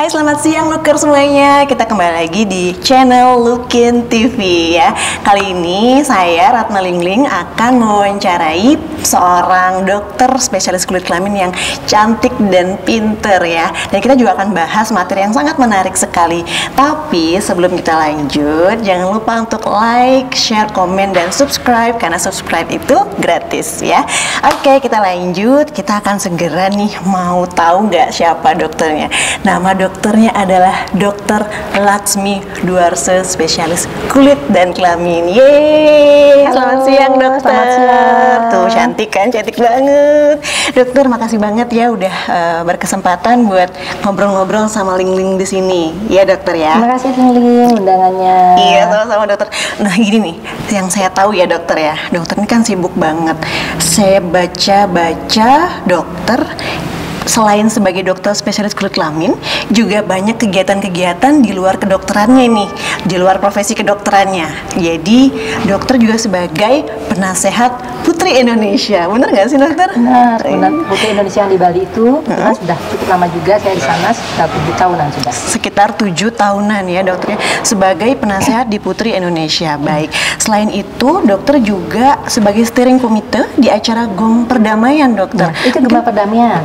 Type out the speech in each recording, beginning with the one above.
Hai, selamat siang Looker semuanya. Kita kembali lagi di channel Lookin TV ya. Kali ini saya Ratna Lingling akan mewawancarai seorang dokter spesialis kulit kelamin yang cantik dan pinter ya. Dan kita juga akan bahas materi yang sangat menarik sekali. Tapi sebelum kita lanjut, jangan lupa untuk like, share, komen, dan subscribe karena subscribe itu gratis ya. Oke, kita lanjut. Kita akan segera nih mau tahu nggak siapa dokternya. Nama dokternya adalah Dr. Laksmi Duarse, spesialis kulit dan kelamin. Yeay, selamat siang dokter. Selamat siang. Tuh cantik kan, cantik banget. Dokter, makasih banget ya udah berkesempatan buat ngobrol-ngobrol sama Lingling di sini. Ya dokter ya. Terima kasih Lingling undangannya. Iya, sama-sama dokter. Nah gini nih, yang saya tahu ya dokter ya, dokter ini kan sibuk banget. Saya baca-baca dokter selain sebagai dokter spesialis kulit kelamin, juga banyak kegiatan-kegiatan di luar kedokterannya nih, di luar profesi kedokterannya. Jadi dokter juga sebagai penasehat Putri Indonesia, bener nggak sih dokter? Benar. Putri Indonesia yang di Bali itu sudah cukup lama juga, saya di sana sekitar 7 tahunan sudah. Sekitar 7 tahunan ya dokternya sebagai penasehat di Putri Indonesia. Baik, selain itu dokter juga sebagai steering komite di acara Gema Perdamaian dokter. Nah, itu Gema Perdamaian.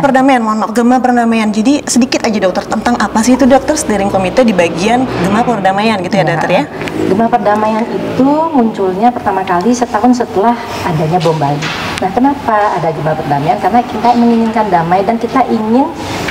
Perdamaian, mohon maaf, Gema Perdamaian. Jadi sedikit aja dokter tentang apa sih itu dokter steering komite di bagian Gema Perdamaian gitu ya dokter ya? Gema Perdamaian itu munculnya pertama kali setahun setelah adanya bom Bali. Nah, kenapa ada Gema Perdamaian? Karena kita menginginkan damai dan kita ingin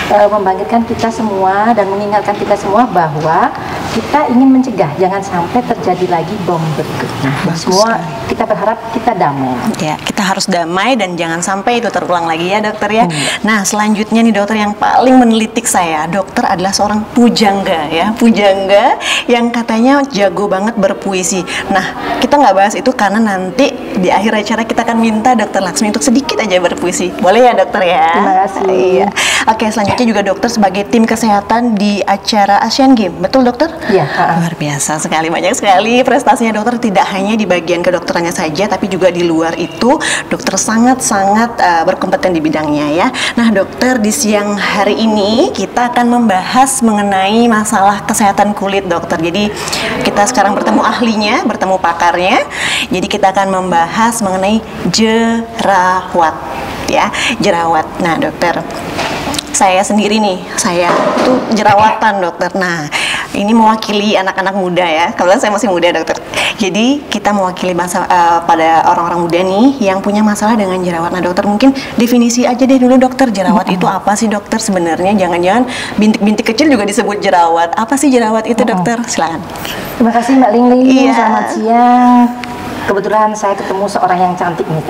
membangkitkan kita semua dan mengingatkan kita semua bahwa kita ingin mencegah jangan sampai terjadi lagi bom berikutnya. Semua kita berharap kita damai. Ya, kita harus damai dan jangan sampai itu terulang lagi ya dokter ya. Nah, selanjutnya nih dokter yang paling menelitik saya, dokter adalah seorang pujangga ya, pujangga yang katanya jago banget berpuisi. Nah, kita nggak bahas itu karena nanti di akhir acara kita akan minta dokter Laksmi untuk sedikit aja berpuisi. Boleh ya dokter ya? Terima kasih. Iya. Oke, selanjutnya juga dokter sebagai tim kesehatan di acara Asian Games, betul dokter? Iya. Luar biasa sekali, banyak sekali prestasinya dokter, tidak hanya di bagian kedokterannya saja, tapi juga di luar itu dokter sangat-sangat berkompeten di bidangnya ya. Nah dokter, di siang hari ini kita akan membahas mengenai masalah kesehatan kulit dokter. Jadi kita sekarang bertemu ahlinya, bertemu pakarnya. Jadi kita akan membahas mengenai jerawat ya, jerawat. Nah dokter, saya sendiri nih, saya tuh jerawatan dokter. Nah, ini mewakili anak-anak muda ya. Kalau saya masih muda dokter. Jadi kita mewakili pada orang-orang muda nih yang punya masalah dengan jerawat. Nah dokter, mungkin definisi aja deh dulu dokter, jerawat itu apa sih dokter sebenarnya? Jangan-jangan bintik-bintik kecil juga disebut jerawat. Apa sih jerawat itu dokter? Silakan. Terima kasih Mbak Lingling. Iya. Selamat siang. Kebetulan saya ketemu seorang yang cantik nih.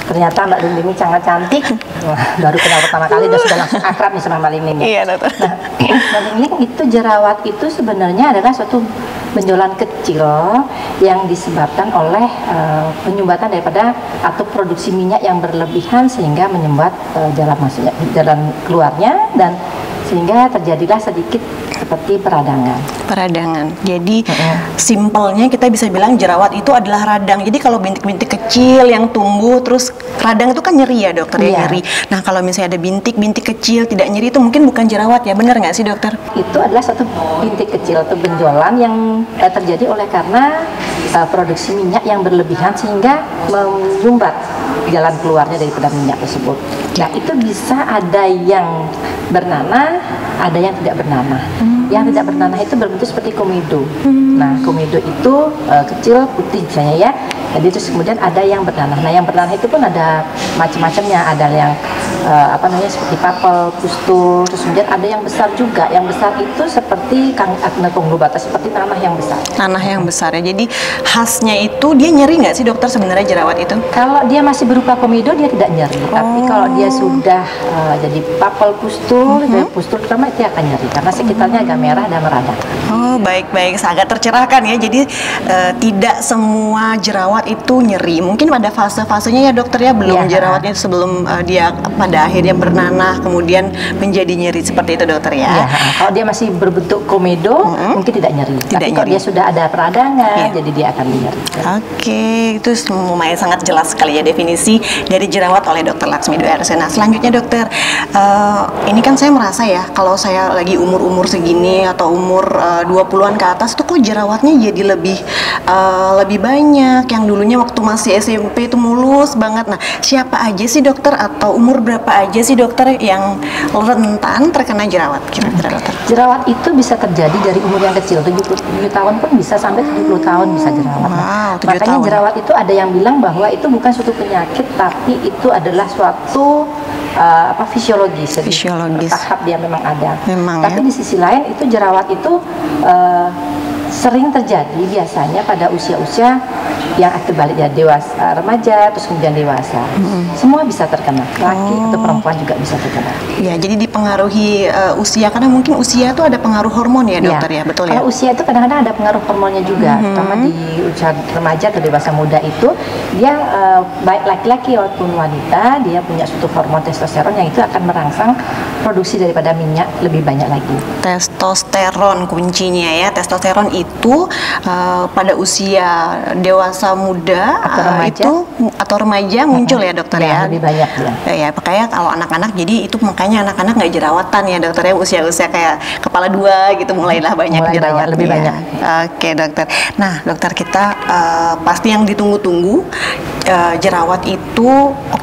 Ternyata Mbak Lingling ini sangat cantik. Wah, baru kenal pertama kali dan sudah langsung akrab nih sama Mbak Lingling. Iya dokter. Nah, Mbak Lingling itu jerawat itu sebenarnya adalah suatu benjolan kecil yang disebabkan oleh penyumbatan daripada atau produksi minyak yang berlebihan sehingga menyumbat jalan keluarnya, dan sehingga terjadilah sedikit seperti peradangan. Jadi simpelnya kita bisa bilang jerawat itu adalah radang. Jadi kalau bintik-bintik kecil yang tumbuh terus radang itu kan nyeri ya dokter ya, nyeri. Nah kalau misalnya ada bintik-bintik kecil tidak nyeri itu mungkin bukan jerawat ya, benar nggak sih dokter? Itu adalah satu bintik kecil atau benjolan yang terjadi oleh karena produksi minyak yang berlebihan sehingga menyumbat jalan keluarnya daripada minyak tersebut. Nah itu bisa ada yang bernanah, ada yang tidak bernanah. Yang tidak bernanah itu berbentuk seperti komedo. Nah komedo itu kecil putih misalnya ya. Jadi terus kemudian ada yang bernanah. Nah yang bernanah itu pun ada macam-macamnya. Ada yang seperti papel, pustul. Terus kemudian ada yang besar juga. Yang besar itu seperti konglobata, seperti tanah yang besar. Tanah yang besar ya. Jadi khasnya itu dia nyeri nggak sih dokter sebenarnya jerawat itu? Kalau dia masih berupa komedo dia tidak nyeri. Tapi kalau dia sudah jadi papel, pustul, pustul pertama itu akan nyeri karena sekitarnya agak merah dan meradang. Oh baik-baik, agak tercerahkan ya. Jadi tidak semua jerawat itu nyeri. Mungkin pada fase-fasenya ya dokter ya, belum jerawatnya sebelum dia pada pada akhirnya bernanah kemudian menjadi nyeri seperti itu dokter ya. Ya, kalau dia masih berbentuk komedo mungkin tidak nyeri. Tapi kalau dia sudah ada peradangan, jadi dia akan nyeri. Oke, itu lumayan sangat jelas sekali ya definisi dari jerawat oleh Dokter Laksmi Dwi Arsena. Nah, selanjutnya dokter, ini kan saya merasa ya kalau saya lagi umur-umur segini atau umur 20-an ke atas tuh kok jerawatnya jadi lebih banyak. Yang dulunya waktu masih SMP itu mulus banget. Nah, siapa aja sih dokter atau umur berapa aja sih dokter yang rentan terkena jerawat kira-kira dokter? Jerawat itu bisa terjadi dari umur yang kecil, 7 tahun pun bisa sampai 70 tahun bisa jerawat. Makanya jerawat itu ada yang bilang bahwa itu bukan suatu penyakit, tapi itu adalah suatu fisiologis. Tahap dia memang ada. Tapi di sisi lain itu jerawat itu sering terjadi biasanya pada usia-usia yang terbalik ya, dewasa, remaja, terus kemudian dewasa. Semua bisa terkena, laki atau perempuan juga bisa terkena. Ya, jadi dipengaruhi usia, karena mungkin usia itu ada pengaruh hormon ya dokter ya, betul ya? Kalau usia itu kadang-kadang ada pengaruh hormonnya juga, terutama di usia remaja atau dewasa muda itu, dia baik laki-laki maupun wanita, dia punya suatu hormon testosteron yang itu akan merangsang produksi daripada minyak lebih banyak lagi. Testosteron kuncinya ya, testosteron itu pada usia dewasa muda atau remaja muncul ya dokter ya, lebih banyak ya. Makanya kalau anak-anak, jadi itu makanya anak-anak nggak jerawatan ya dokter ya, usia-usia kayak kepala 2 gitu mulailah banyak jerawat, lebih banyak. Oke dokter. Nah dokter, kita pasti yang ditunggu-tunggu jerawat itu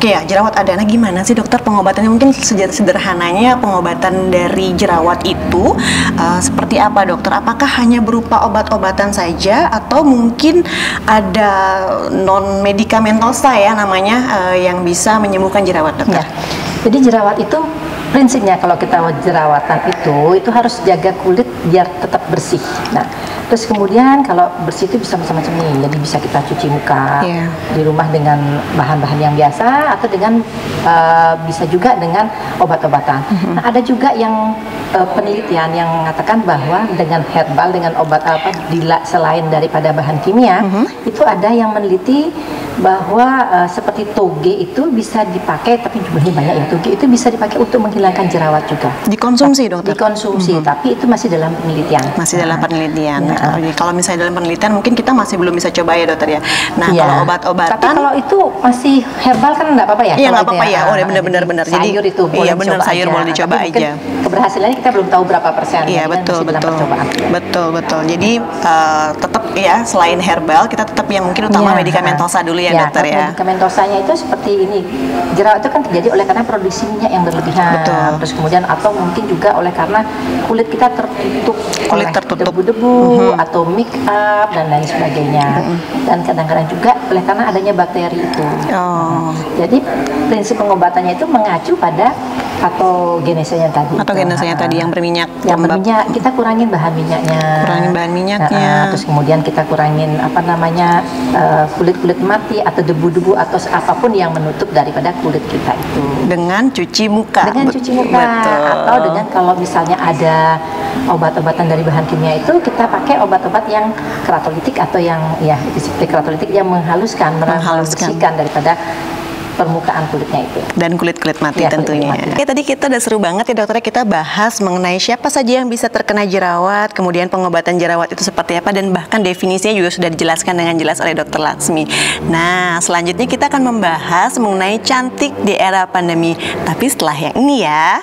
ya, jerawat ada. Nah gimana sih dokter pengobatannya? Mungkin sederhananya pengobatan dari jerawat itu seperti apa dokter? Apakah hanya berupa obat-obatan saja atau mungkin ada non medikamentosa ya namanya yang bisa menyembuhkan jerawat dokter? Ya. Jadi jerawat itu prinsipnya kalau kita jerawatan itu harus jaga kulit biar tetap bersih. Nah, terus kemudian kalau bersih itu bisa macam-macam nih. Jadi bisa kita cuci muka di rumah dengan bahan-bahan yang biasa atau dengan bisa juga dengan obat-obatan. Nah, ada juga yang penelitian yang mengatakan bahwa dengan herbal, dengan obat selain daripada bahan kimia, itu ada yang meneliti bahwa seperti toge itu bisa dipakai, tapi jumlahnya banyak ya. Toge itu bisa dipakai untuk menghilangkan jerawat juga. Dikonsumsi dokter? Dikonsumsi, tapi itu masih dalam penelitian. Masih dalam penelitian. Kalau misalnya dalam penelitian mungkin kita masih belum bisa coba ya dokter ya. Nah kalau obat-obatan. Tapi kalau itu masih herbal kan nggak apa-apa ya? Iya nggak apa-apa ya. Oh ya benar-benar. Jadi sayur itu boleh iya benar, sayur boleh dicoba aja. Keberhasilannya kita belum tahu berapa persen. Iya betul. Jadi tetap ya, selain herbal kita tetap yang mungkin utama medikamentosa dulu ya dokter ya. Medikamentosanya itu seperti ini. Jerawat itu kan terjadi oleh karena produksi minyak yang berlebihan. Terus kemudian atau mungkin juga oleh karena kulit kita tertutup oleh debu-debu atau make up dan lain sebagainya. Dan kadang-kadang juga oleh karena adanya bakteri itu. Jadi prinsip pengobatannya itu mengacu pada patogenesenya tadi. Patogenesenya tadi yang berminyak. Yang berminyak, kita kurangin bahan minyaknya. Terus kemudian kita kurangin kulit-kulit mati atau debu-debu atau apapun yang menutup daripada kulit kita itu. Dengan cuci muka. Atau dengan kalau misalnya ada obat-obatan dari bahan kimia itu kita pakai obat-obat yang keratolitik atau yang seperti keratolitik yang menghaluskan, membersihkan daripada permukaan kulitnya itu. Dan kulit-kulit mati tentunya. Oke, tadi kita udah seru banget ya dokter, kita bahas mengenai siapa saja yang bisa terkena jerawat, kemudian pengobatan jerawat itu seperti apa, dan bahkan definisinya juga sudah dijelaskan dengan jelas oleh Dokter Laksmi. Nah, selanjutnya kita akan membahas mengenai cantik di era pandemi, tapi setelah yang ini ya.